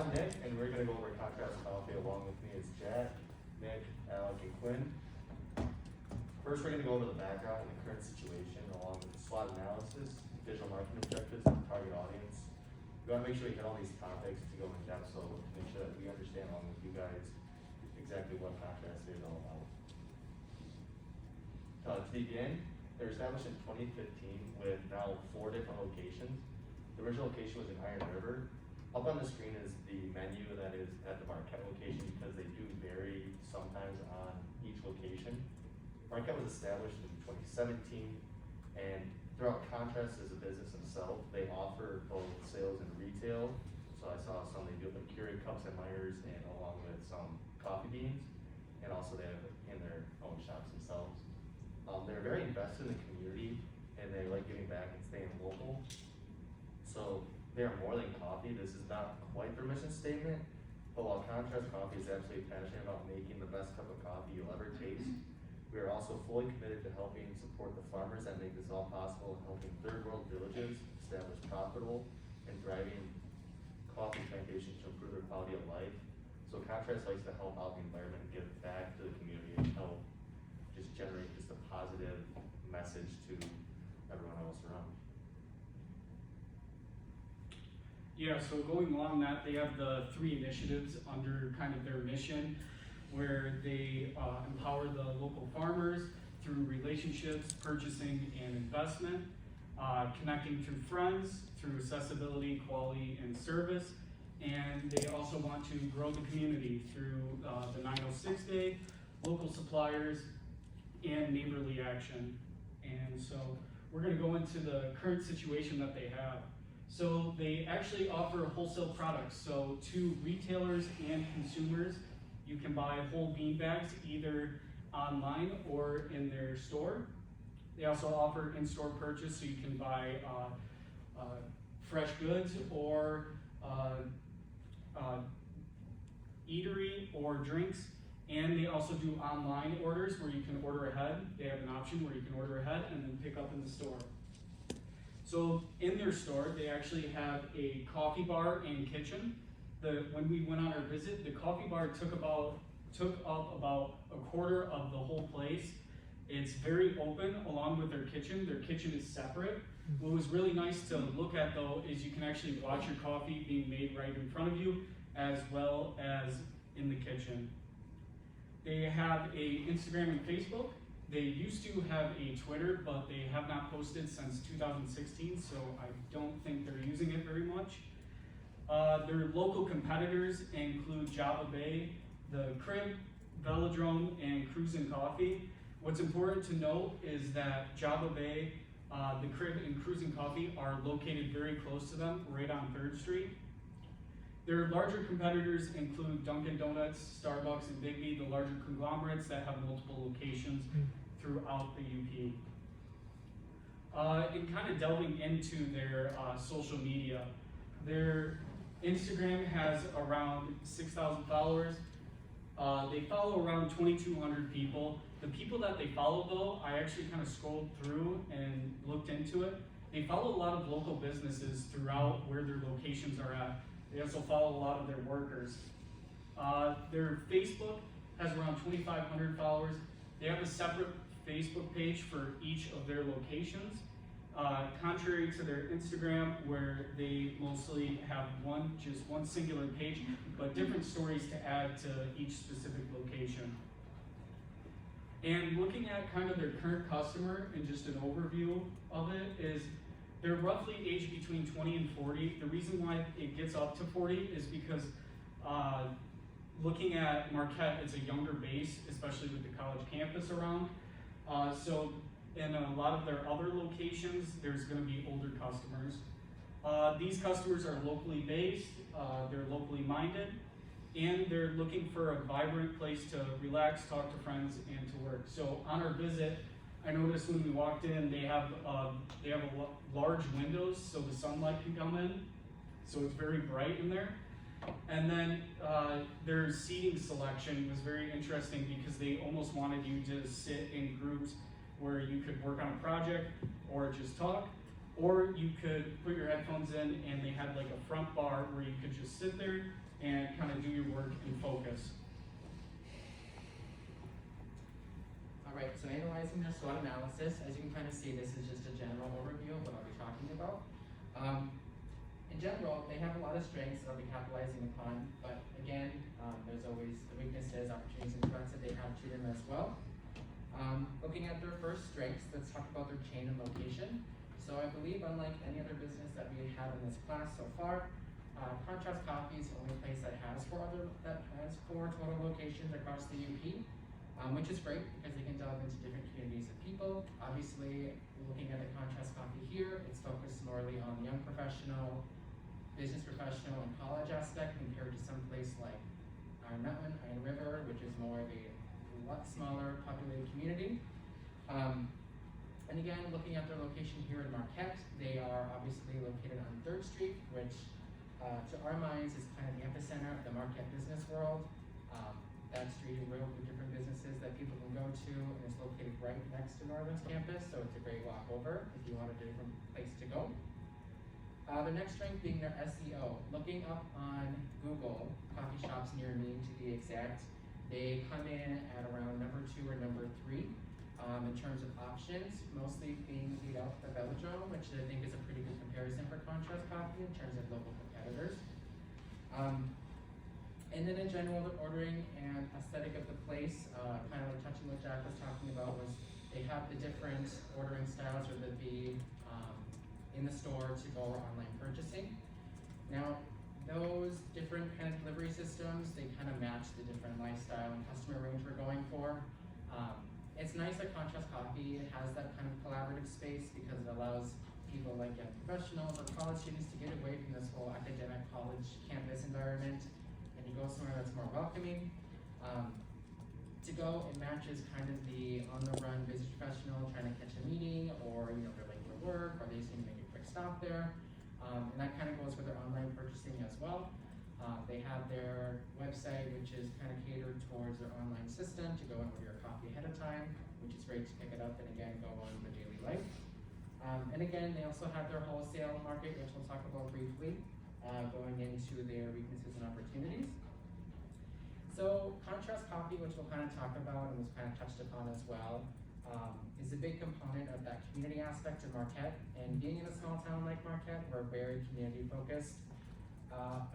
I'm Nick, and we're going to go over Contrast Coffee. Along with me is Jack, Nick, Alec, and Quinn. First, we're going to go over the background and the current situation, along with the SWOT analysis, digital marketing objectives, and target audience. We want to make sure we hit all these topics to go in depth, so make sure that we understand along with you guys exactly what Contrast is all about. To begin, they were established in 2015 with now 4 different locations. The original location was in Iron River. Up on the screen is the menu that is at the Marquette location because they do vary sometimes on each location. Marquette was established in 2017, and throughout Contrast as a business themselves, they offer both sales and retail. So I saw some they do with Keurig cups and Myers, and along with some coffee beans, and also they have in their own shops themselves. They're very invested in the community, and they like giving back and staying local. So they are more than coffee. This is not quite their mission statement, but while Contrast Coffee is absolutely passionate about making the best cup of coffee you'll ever taste, we are also fully committed to helping support the farmers that make this all possible, and helping third world villages establish profitable and thriving coffee plantations to improve their quality of life. So Contrast likes to help out the environment and give back to the community and help just generate just a positive message to everyone else around. Yeah, so going along that, they have the 3 initiatives under kind of their mission, where they empower the local farmers through relationships, purchasing, and investment, connecting through friends, through accessibility, quality, and service. And they also want to grow the community through the 906 Day, local suppliers, and neighborly action. And so we're going to go into the current situation that they have. So they actually offer wholesale products. So to retailers and consumers, you can buy whole bean bags either online or in their store. They also offer in-store purchase, so you can buy fresh goods or eatery or drinks. And they also do online orders where you can order ahead. They have an option where you can order ahead and then pick up in the store. So in their store, they actually have a coffee bar and kitchen. When we went on our visit, the coffee bar took up about a quarter of the whole place. It's very open along with their kitchen. Their kitchen is separate. What was really nice to look at though is you can actually watch your coffee being made right in front of you, as well as in the kitchen. They have a Instagram and Facebook. They used to have a Twitter, but they have not posted since 2016, so I don't think they're using it very much. Their local competitors include Java Bay, the Crib, Velodrome, and Cruisin' Coffee. What's important to note is that Java Bay, the Crib, and Cruisin' Coffee are located very close to them, right on 3rd Street. Their larger competitors include Dunkin' Donuts, Starbucks, and Biggby, the larger conglomerates that have multiple locations throughout the UP. And kind of delving into their social media, their Instagram has around 6,000 followers. They follow around 2,200 people. The people that they follow though, I actually kind of scrolled through and looked into it. They follow a lot of local businesses throughout where their locations are at. They also follow a lot of their workers. Their Facebook has around 2,500 followers. They have a separate Facebook page for each of their locations. Contrary to their Instagram, where they mostly have just one singular page, but different stories to add to each specific location. And looking at kind of their current customer and just an overview of it is they're roughly aged between 20 and 40. The reason why it gets up to 40 is because looking at Marquette, it's a younger base, especially with the college campus around. So in a lot of their other locations, there's going to be older customers. These customers are locally based, they're locally minded, and they're looking for a vibrant place to relax, talk to friends, and to work. So on our visit, I noticed when we walked in, they have large windows so the sunlight can come in, so it's very bright in there. And then their seating selection was very interesting because they almost wanted you to sit in groups where you could work on a project or just talk, or you could put your headphones in and they had like a front bar where you could just sit there and kind of do your work and focus. Alright, so analyzing their SWOT analysis, as you can kind of see, this is just a general overview of what I'll be talking about. In general, they have a lot of strengths that I'll be capitalizing upon, but again, there's always the weaknesses, opportunities, and threats that they have to them as well. Looking at their first strengths, let's talk about their chain and location. So I believe, unlike any other business that we had in this class so far, Contrast Coffee is the only place that has four total locations across the UP, which is great because they can delve into different communities of people. Obviously, looking at the Contrast Coffee here, it's focused morely on the young professional, business professional, and college aspect compared to some place like Iron Mountain, Iron River, which is more of a lot smaller populated community. And again, looking at their location here in Marquette, they are obviously located on 3rd Street, which to our minds is kind of the epicenter of the Marquette business world. That street is riddled with different businesses that people can go to, and it's located right next to Northern's campus, so it's a great walk over if you want a different place to go. The next strength being their SEO. Looking up on Google, coffee shops near me to be exact, they come in at around number 2 or number 3 in terms of options, mostly being beat out by Velodrome, which I think is a pretty good comparison for Contrast Coffee in terms of local competitors. And then in general, the ordering and aesthetic of the place, kind of like touching what Jack was talking about, was they have the different ordering styles, whether it be in the store to go or online purchasing. Now, those different kind of delivery systems, they kind of match the different lifestyle and customer range we're going for. It's nice that Contrast Coffee has that kind of collaborative space because it allows people like young professionals or college students to get away from this whole academic college campus environment and to go somewhere that's more welcoming. To go, it matches kind of the on-the-run business professional trying to catch a meeting, or they're late for work, or they just need to make a quick stop there. And that kind of goes with their online purchasing as well. They have their website, which is kind of catered towards their online system to go and order your coffee ahead of time, which is great to pick it up and again go on with daily life. And again, they also have their wholesale market, which we'll talk about briefly, going into their weaknesses and opportunities. So Contrast Coffee, which we'll kind of talk about and was kind of touched upon as well, is a big component of that community aspect of Marquette. And being in a small town like Marquette, we're very community focused.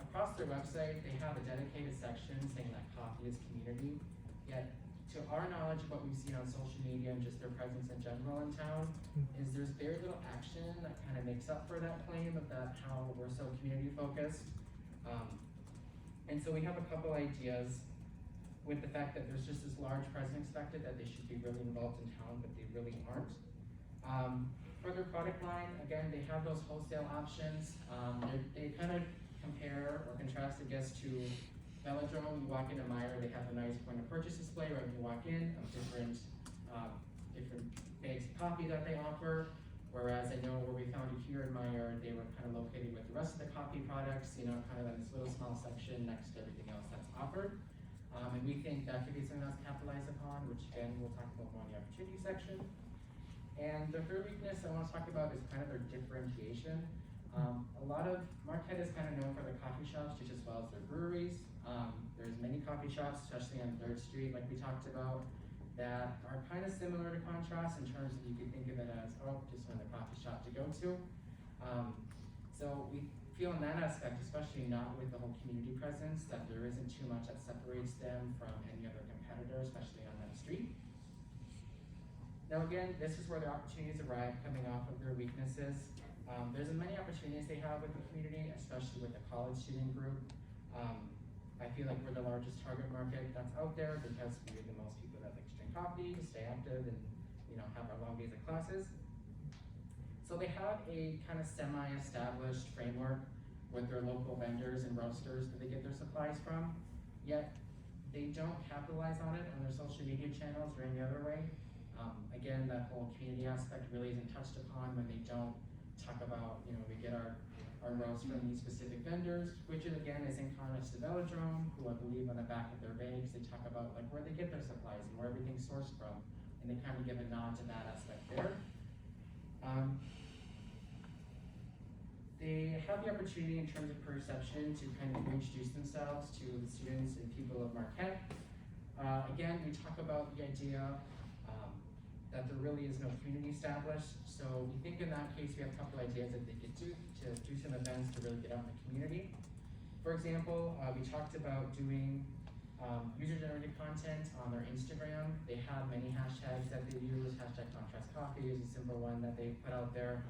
Across their website, they have a dedicated section saying that coffee is community, yet to our knowledge of what we've seen on social media and just their presence in general in town, is there's very little action that kind of makes up for that claim of that how we're so community focused. And so we have a couple ideas with the fact that there's just this large presence expected that they should be really involved in town, but they really aren't. For their product line, again, they have those wholesale options. They kind of compare or contrast, I guess, to Velodrome. You walk into Meijer, they have a nice point of purchase display right when you walk in of different bags of coffee that they offer. Whereas I know where we found it here in Meijer, they were kind of located with the rest of the coffee products, kind of in this little small section next to everything else that's offered. And we think that could be something else to capitalize upon, which again, we'll talk about more in the opportunity section. And the third weakness I want to talk about is kind of their differentiation. A lot of Marquette is kind of known for their coffee shops just as well as their breweries. There's many coffee shops, especially on 3rd Street, like we talked about, that are kind of similar to Contrast in terms of you could think of it as, just another coffee shop to go to. So we feel in that aspect, especially not with the whole community presence, that there isn't too much that separates them from any other competitor, especially on that street. Now again, this is where their opportunities arrive, coming off of their weaknesses. There's many opportunities they have with the community, especially with the college student group. I feel like we're the largest target market that's out there because we're the most people that like to drink coffee, stay active, and have our long days of classes. So they have a kind of semi-established framework with their local vendors and roasters that they get their supplies from, yet they don't capitalize on it on their social media channels or any other way. Again, that whole community aspect really isn't touched upon when they don't talk about, we get our roast from these specific vendors, which again is in contrast to Velodrome, who I believe on the back of their bags, they talk about like where they get their supplies and where everything's sourced from, and they kind of give a nod to that aspect there. they have the opportunity in terms of perception to kind of reintroduce themselves to the students and people of Marquette. Again, we talk about the idea that there really is no community established. So we think in that case, we have a couple ideas that they could do to do some events to really get out in the community. For example, we talked about doing user-generated content on their Instagram. They have many hashtags that they use. Hashtag Contrast Coffee is a simple one that they put out there.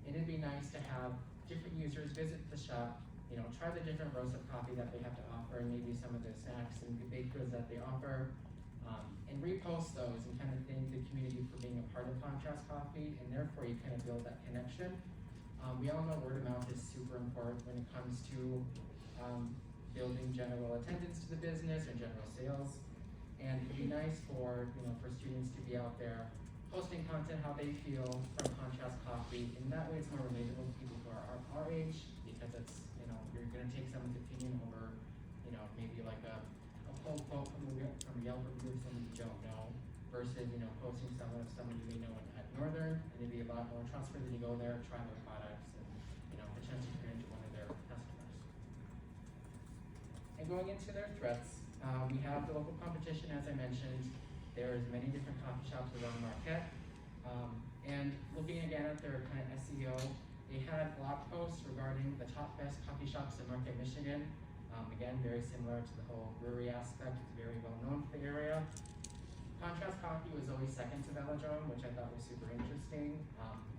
And it'd be nice to have different users visit the shop, you know, try the different roasts of coffee that they have to offer, and maybe some of the snacks and baked goods that they offer, and repost those and kind of thank the community for being a part of Contrast Coffee, and therefore you kind of build that connection. We all know word of mouth is super important when it comes to building general attendance to the business or general sales. And it'd be nice for, you know, for students to be out there posting content how they feel from Contrast Coffee, and that way it's more relatable to people who are our age, because it's, you know, you're gonna take someone's opinion over, you know, maybe like a whole quote from a Yelp review of someone you don't know, versus, you know, posting someone you may know at Northern, and it'd be a lot more trustworthy to go there, try their products, and, you know, potentially turn into one of their customers. And going into their threats, we have the local competition, as I mentioned. There's many different coffee shops around Marquette. And looking again at their kind of SEO, they had blog posts regarding the top best coffee shops in Marquette, Michigan. Again, very similar to the whole brewery aspect. It's very well known for the area. Contrast Coffee was always second to Velodrome, which I thought was super interesting.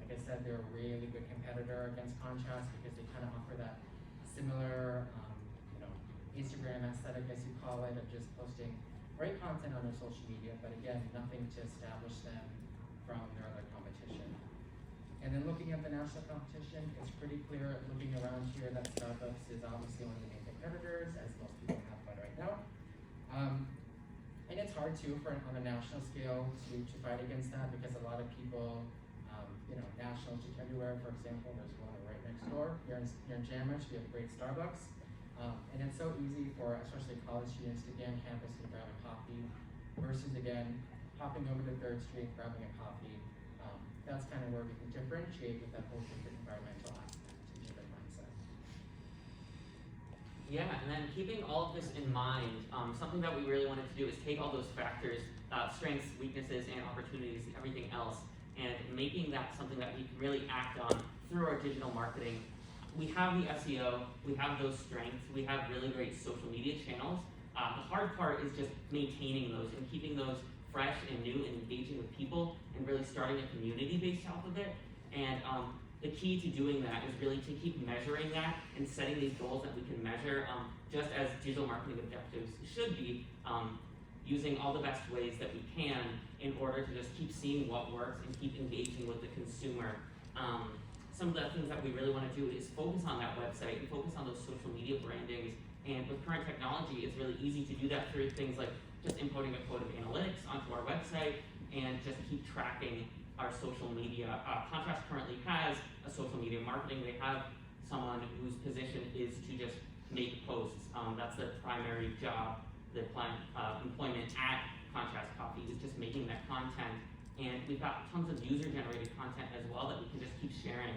Like I said, they're a really good competitor against Contrast because they kind of offer that similar, you know, Instagram aesthetic, as you call it, of just posting great content on their social media, but again, nothing to establish them from their other competition. And then looking at the national competition, it's pretty clear looking around here that Starbucks is obviously one of the main competitors, as most people have fun right now. And it's hard too on a national scale to fight against that, because a lot of people, you know, national just everywhere. For example, there's one right next door here in Jamrich. We have a great Starbucks. And it's so easy for especially college students to get on campus and grab a coffee versus, again, hopping over to 3rd Street, grabbing a coffee. That's kind of where we can differentiate with that whole different environmental aspect and different mindset. Yeah, and then keeping all of this in mind, something that we really wanted to do is take all those factors, strengths, weaknesses, and opportunities, and everything else, and making that something that we can really act on through our digital marketing. We have the SEO, we have those strengths, we have really great social media channels. The hard part is just maintaining those and keeping those fresh and new and engaging with people and really starting a community based off of it. And the key to doing that is really to keep measuring that and setting these goals that we can measure, just as digital marketing objectives should be, using all the best ways that we can in order to just keep seeing what works and keep engaging with the consumer. Some of the things that we really want to do is focus on that website and focus on those social media brandings. And with current technology, it's really easy to do that through things like just inputting a code of analytics onto our website and just keep tracking our social media. Contrast currently has a social media marketing. They have someone whose position is to just make posts. That's their primary job. The employment at Contrast Coffee is just making that content. And we've got tons of user-generated content as well that we can just keep sharing.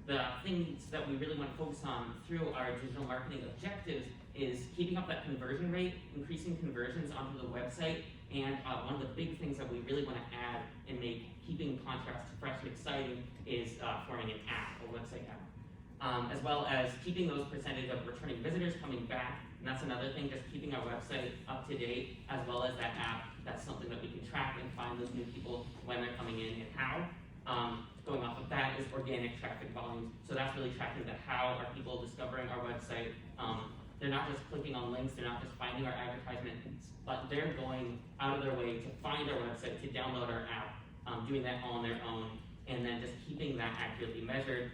The things that we really want to focus on through our digital marketing objectives is keeping up that conversion rate, increasing conversions onto the website, and one of the big things that we really want to add and make keeping Contrast fresh and exciting is forming an app, a website app, as well as keeping those percentage of returning visitors coming back. And that's another thing, just keeping our website up to date, as well as that app. That's something that we can track and find those new people when they're coming in and how. Going off of that is organic traffic volumes. So that's really tracking the how are people discovering our website. They're not just clicking on links, they're not just finding our advertisements, but they're going out of their way to find our website, to download our app, doing that all on their own, and then just keeping that accurately measured.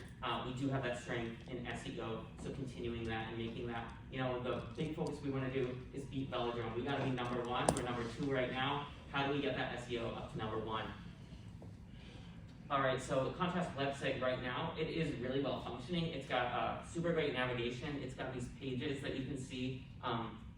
We do have that strength in SEO, so continuing that and making that, you know, the big focus we want to do is beat Velodrome. We got to be number 1. We're number 2 right now. How do we get that SEO up to number 1? All right, so the Contrast website right now, it is really well functioning. It's got super great navigation. It's got these pages that you can see.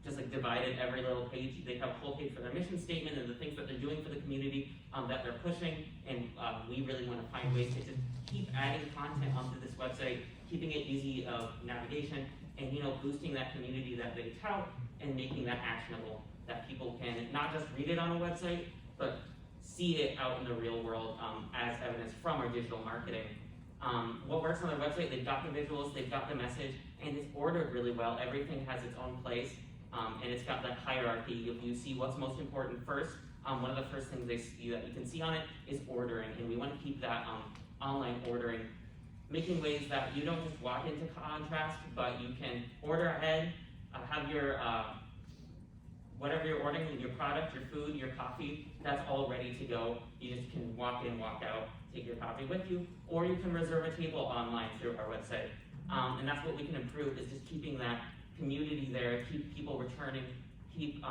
just like divided every little page. They have a whole page for their mission statement and the things that they're doing for the community that they're pushing, and we really want to find ways to just keep adding content onto this website, keeping it easy of navigation, and boosting that community that they tout and making that actionable, that people can not just read it on a website, but see it out in the real world as evidence from our digital marketing. What works on their website, they've got the visuals, they've got the message, and it's ordered really well. Everything has its own place, and it's got that hierarchy. If you see what's most important first, one of the first things that you can see on it is ordering, and we want to keep that online ordering, making ways that you don't just walk into Contrast, but you can order ahead, have your whatever you're ordering, your product, your food, your coffee, that's all ready to go. You just can walk in, walk out, take your coffee with you, or you can reserve a table online through our website. And that's what we can improve, is just keeping that community there, keep people returning, keep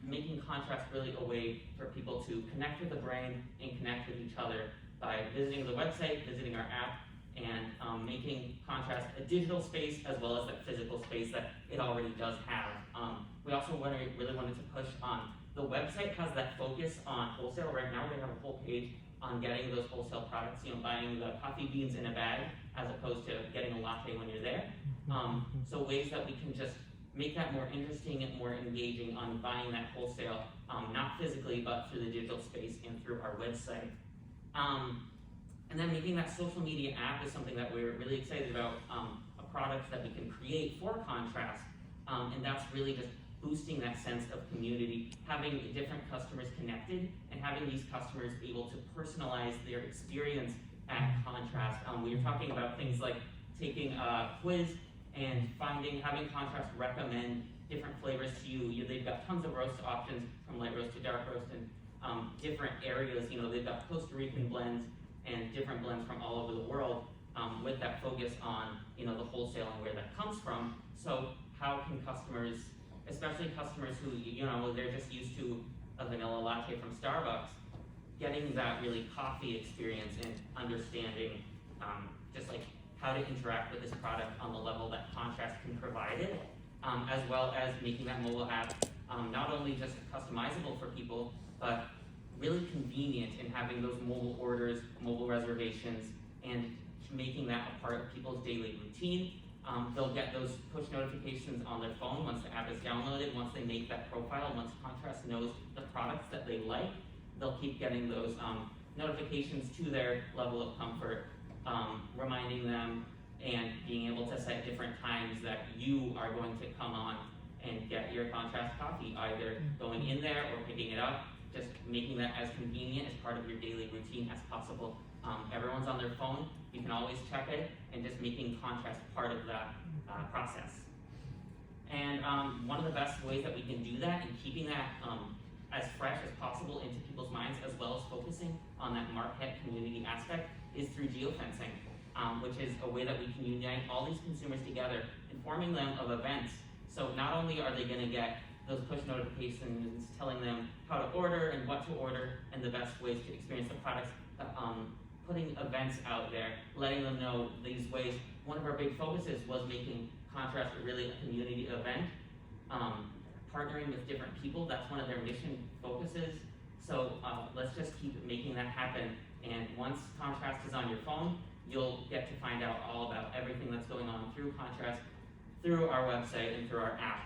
making Contrast really a way for people to connect with the brand and connect with each other by visiting the website, visiting our app, and making Contrast a digital space as well as that physical space that it already does have. We also really wanted to push on, the website has that focus on wholesale. Right now we have a whole page on getting those wholesale products, buying the coffee beans in a bag as opposed to getting a latte when you're there. So ways that we can just make that more interesting and more engaging on buying that wholesale, not physically, but through the digital space and through our website. And then making that social media app is something that we're really excited about, a product that we can create for Contrast, and that's really just boosting that sense of community, having different customers connected, and having these customers able to personalize their experience at Contrast. We were talking about things like taking a quiz and having Contrast recommend different flavors to you. They've got tons of roast options, from light roast to dark roast, and different areas. They've got Costa Rican blends and different blends from all over the world, with that focus on the wholesale and where that comes from. So how can customers, especially customers who they're just used to a vanilla latte from Starbucks, getting that really coffee experience and understanding just like how to interact with this product on the level that Contrast can provide it, as well as making that mobile app not only just customizable for people, but really convenient in having those mobile orders, mobile reservations, and making that a part of people's daily routine. They'll get those push notifications on their phone once the app is downloaded, once they make that profile, once Contrast knows the products that they like. They'll keep getting those notifications to their level of comfort, reminding them and being able to set different times that you are going to come on and get your Contrast coffee, either going in there or picking it up, just making that as convenient as part of your daily routine as possible. Everyone's on their phone, you can always check it, and just making Contrast part of that process. And one of the best ways that we can do that and keeping that as fresh as possible into people's minds, as well as focusing on that Marquette community aspect, is through geofencing, which is a way that we can unite all these consumers together, informing them of events. So not only are they going to get those push notifications telling them how to order and what to order and the best ways to experience the products, putting events out there, letting them know these ways. One of our big focuses was making Contrast really a community event, partnering with different people. That's one of their mission focuses. So let's just keep making that happen. And once Contrast is on your phone, you'll get to find out all about everything that's going on through Contrast, through our website and through our app.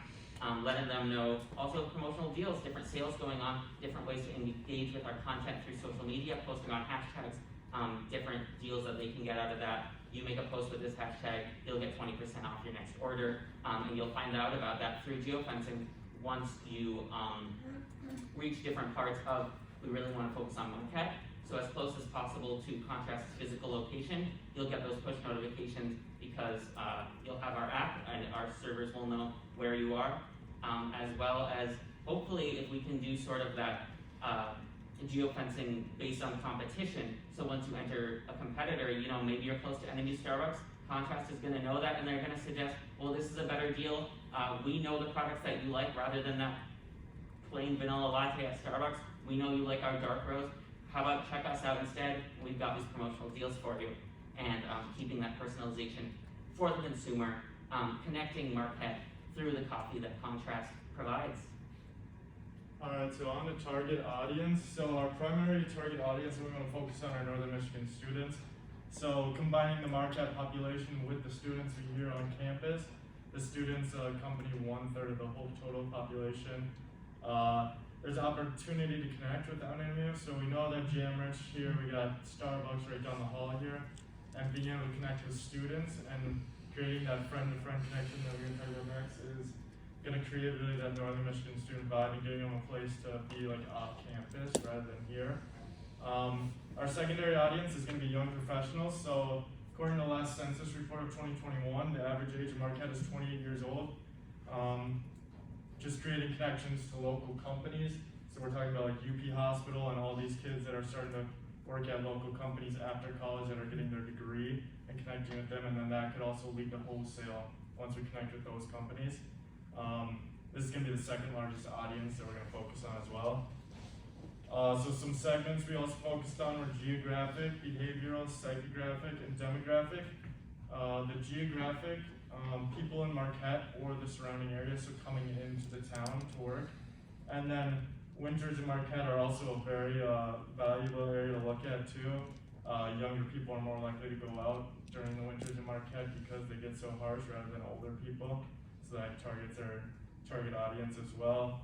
Letting them know also promotional deals, different sales going on, different ways to engage with our content through social media, posting on hashtags, different deals that they can get out of that. You make a post with this hashtag, you'll get 20% off your next order, and you'll find out about that through geofencing once you reach different parts of, we really want to focus on Marquette, so as close as possible to Contrast's physical location. You'll get those push notifications because you'll have our app and our servers will know where you are, as well as hopefully if we can do sort of that geofencing based on competition. So once you enter a competitor, maybe you're close to enemy Starbucks, Contrast is going to know that and they're going to suggest, well, this is a better deal. We know the products that you like rather than that plain vanilla latte at Starbucks. We know you like our dark roast. How about check us out instead? We've got these promotional deals for you. And keeping that personalization for the consumer, connecting Marquette through the coffee that Contrast provides. Alright, so on to target audience. So our primary target audience, we want to focus on our Northern Michigan students. So combining the Marquette population with the students here on campus, the students accompany 1/3 of the whole total population. There's opportunity to connect with NMU, so we know that Jamrich here, we got Starbucks right down the hall here, and being able to connect with students and creating that friend-to-friend connection that we're gonna talk about next is gonna create really that Northern Michigan student vibe and getting them a place to be like off campus rather than here. Our secondary audience is gonna be young professionals, so according to the last census report of 2021, the average age of Marquette is 28 years old. Just creating connections to local companies. So we're talking about like UP Hospital and all these kids that are starting to work at local companies after college that are getting their degree and connecting with them, and then that could also lead to wholesale once we connect with those companies. This is gonna be the second largest audience that we're gonna focus on as well. So some segments we also focused on were geographic, behavioral, psychographic, and demographic. The geographic, people in Marquette or the surrounding area, so coming into the town to work. And then winters in Marquette are also a very valuable area to look at too. Younger people are more likely to go out during the winters in Marquette because they get so harsh rather than older people. So that targets our target audience as well.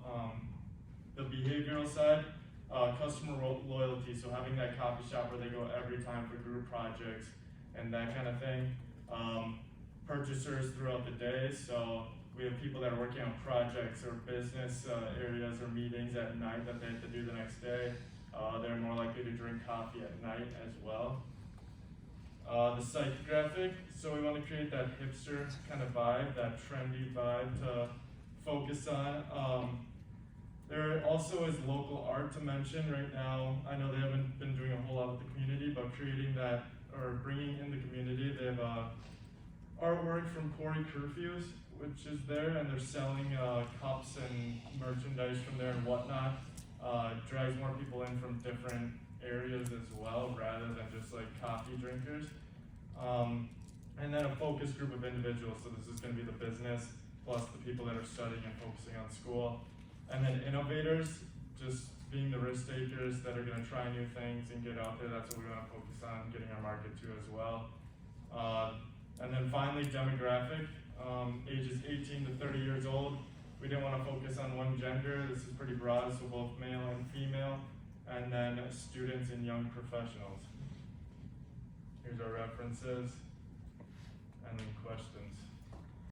The behavioral side, customer loyalty, so having that coffee shop where they go every time for group projects and that kind of thing. Purchasers throughout the day, so we have people that are working on projects or business areas or meetings at night that they have to do the next day. They're more likely to drink coffee at night as well. The psychographic, so we want to create that hipster kind of vibe, that trendy vibe to focus on. There also is local art to mention right now. I know they haven't been doing a whole lot with the community, but creating that or bringing in the community, they have artwork from Corey Curfews, which is there, and they're selling cups and merchandise from there and whatnot. Drags more people in from different areas as well, rather than just like coffee drinkers. And then a focus group of individuals, so this is going to be the business, plus the people that are studying and focusing on school. And then innovators, just being the risk takers that are going to try new things and get out there. That's what we want to focus on, getting our market to as well. And then finally, demographic, ages 18 to 30 years old. We didn't want to focus on one gender. This is pretty broad, so both male and female. And then students and young professionals. Here's our references. And then questions.